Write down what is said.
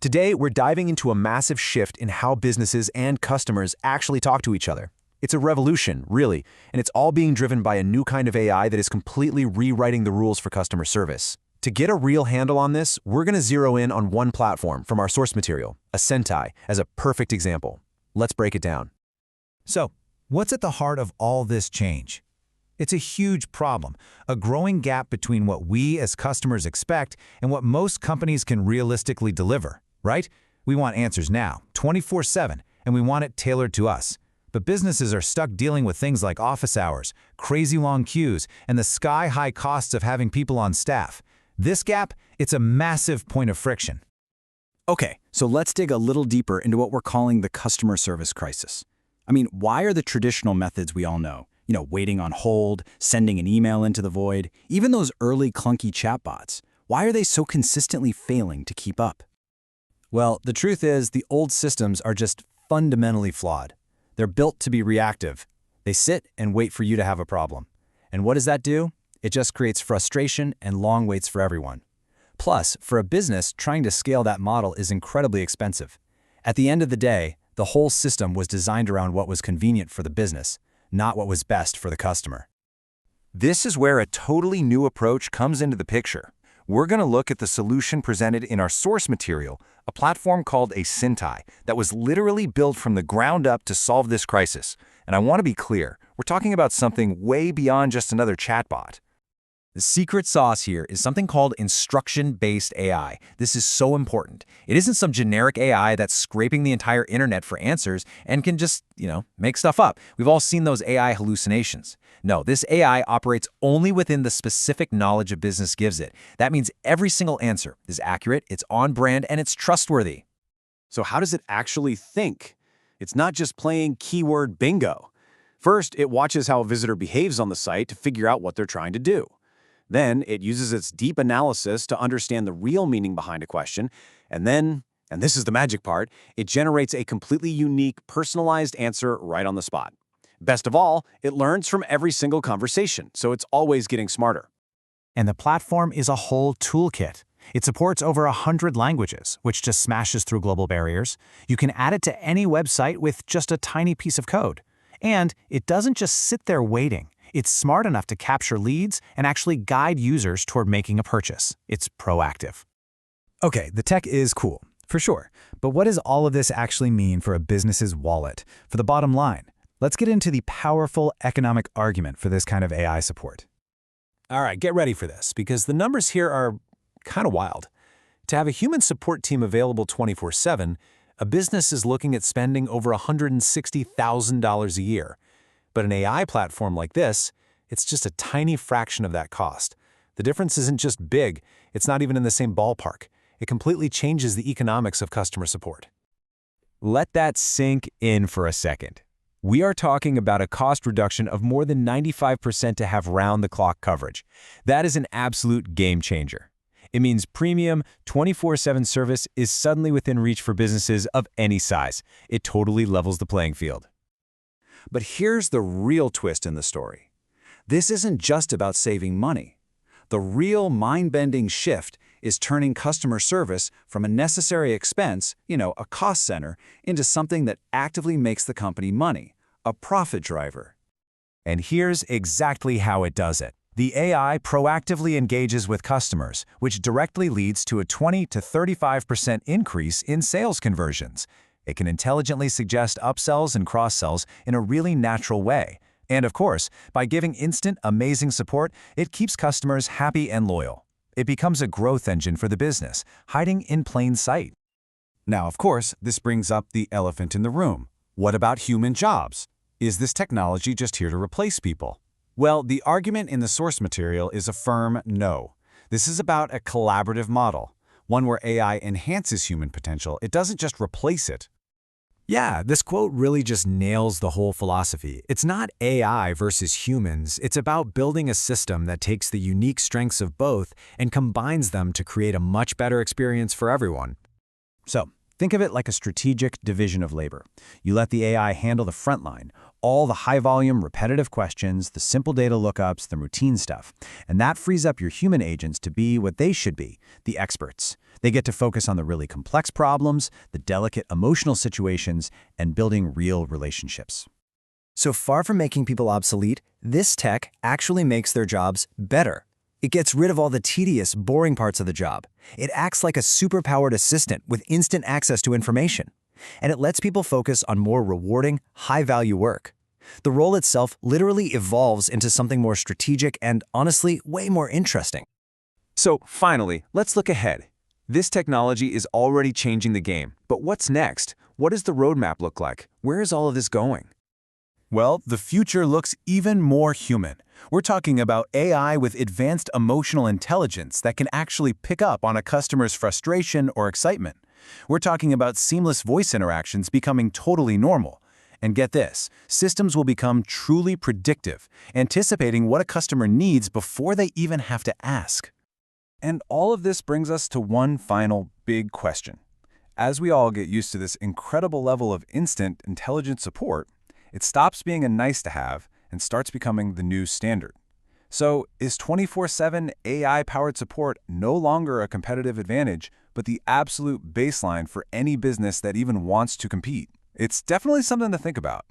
Today, we're diving into a massive shift in how businesses and customers actually talk to each other. It's a revolution, really, and it's all being driven by a new kind of AI that is completely rewriting the rules for customer service. To get a real handle on this, we're going to zero in on one platform from our source material, AsyntAI, as a perfect example. Let's break it down. So, what's at the heart of all this change? It's a huge problem, a growing gap between what we as customers expect and what most companies can realistically deliver, right? We want answers now, 24/7, and we want it tailored to us. But businesses are stuck dealing with things like office hours, crazy long queues, and the sky-high costs of having people on staff. This gap, it's a massive point of friction. Okay, so let's dig a little deeper into what we're calling the customer service crisis. I mean, why are the traditional methods we all know, waiting on hold, sending an email into the void, even those early clunky chatbots, why are they so consistently failing to keep up? Well, the truth is the old systems are just fundamentally flawed. They're built to be reactive. They sit and wait for you to have a problem. And what does that do? It just creates frustration and long waits for everyone. Plus, for a business, trying to scale that model is incredibly expensive. At the end of the day, the whole system was designed around what was convenient for the business, not what was best for the customer. This is where a totally new approach comes into the picture. We're going to look at the solution presented in our source material, a platform called AsyntAI that was literally built from the ground up to solve this crisis. And I want to be clear, we're talking about something way beyond just another chatbot. The secret sauce here is something called instruction-based AI. This is so important. It isn't some generic AI that's scraping the entire internet for answers and can just, make stuff up. We've all seen those AI hallucinations. No, this AI operates only within the specific knowledge a business gives it. That means every single answer is accurate, it's on brand, and it's trustworthy. So how does it actually think? It's not just playing keyword bingo. First, it watches how a visitor behaves on the site to figure out what they're trying to do. Then, it uses its deep analysis to understand the real meaning behind a question, and then, and this is the magic part, it generates a completely unique, personalized answer right on the spot. Best of all, it learns from every single conversation, so it's always getting smarter. And the platform is a whole toolkit. It supports over 100 languages, which just smashes through global barriers. You can add it to any website with just a tiny piece of code. And it doesn't just sit there waiting. It's smart enough to capture leads and actually guide users toward making a purchase. It's proactive. Okay, the tech is cool, for sure. But what does all of this actually mean for a business's wallet, for the bottom line? Let's get into the powerful economic argument for this kind of AI support. All right, get ready for this, because the numbers here are kind of wild. To have a human support team available 24/7, a business is looking at spending over $160,000 a year. But an AI platform like this, it's just a tiny fraction of that cost. The difference isn't just big, it's not even in the same ballpark. It completely changes the economics of customer support. Let that sink in for a second. We are talking about a cost reduction of more than 95% to have round-the-clock coverage. That is an absolute game changer. It means premium, 24/7 service is suddenly within reach for businesses of any size. It totally levels the playing field. But here's the real twist in the story. This isn't just about saving money. The real mind-bending shift is turning customer service from a necessary expense, a cost center, into something that actively makes the company money, a profit driver. And here's exactly how it does it. The AI proactively engages with customers, which directly leads to a 20 to 35% increase in sales conversions. It can intelligently suggest upsells and cross-sells in a really natural way. And of course, by giving instant, amazing support, it keeps customers happy and loyal. It becomes a growth engine for the business, hiding in plain sight. Now, of course, this brings up the elephant in the room. What about human jobs? Is this technology just here to replace people? Well, the argument in the source material is a firm no. This is about a collaborative model, one where AI enhances human potential. It doesn't just replace it. Yeah, this quote really just nails the whole philosophy. It's not AI versus humans. It's about building a system that takes the unique strengths of both and combines them to create a much better experience for everyone. So, think of it like a strategic division of labor. You let the AI handle the front line, all the high-volume, repetitive questions, the simple data lookups, the routine stuff. And that frees up your human agents to be what they should be, the experts. They get to focus on the really complex problems, the delicate emotional situations, and building real relationships. So far from making people obsolete, this tech actually makes their jobs better. It gets rid of all the tedious, boring parts of the job. It acts like a superpowered assistant with instant access to information. And it lets people focus on more rewarding, high-value work. The role itself literally evolves into something more strategic and, honestly, way more interesting. So, finally, let's look ahead. This technology is already changing the game, but what's next? What does the roadmap look like? Where is all of this going? Well, the future looks even more human. We're talking about AI with advanced emotional intelligence that can actually pick up on a customer's frustration or excitement. We're talking about seamless voice interactions becoming totally normal. And get this, systems will become truly predictive, anticipating what a customer needs before they even have to ask. And all of this brings us to one final big question. As we all get used to this incredible level of instant, intelligent support, it stops being a nice-to-have and starts becoming the new standard. So, is 24/7 AI-powered support no longer a competitive advantage, but the absolute baseline for any business that even wants to compete? It's definitely something to think about.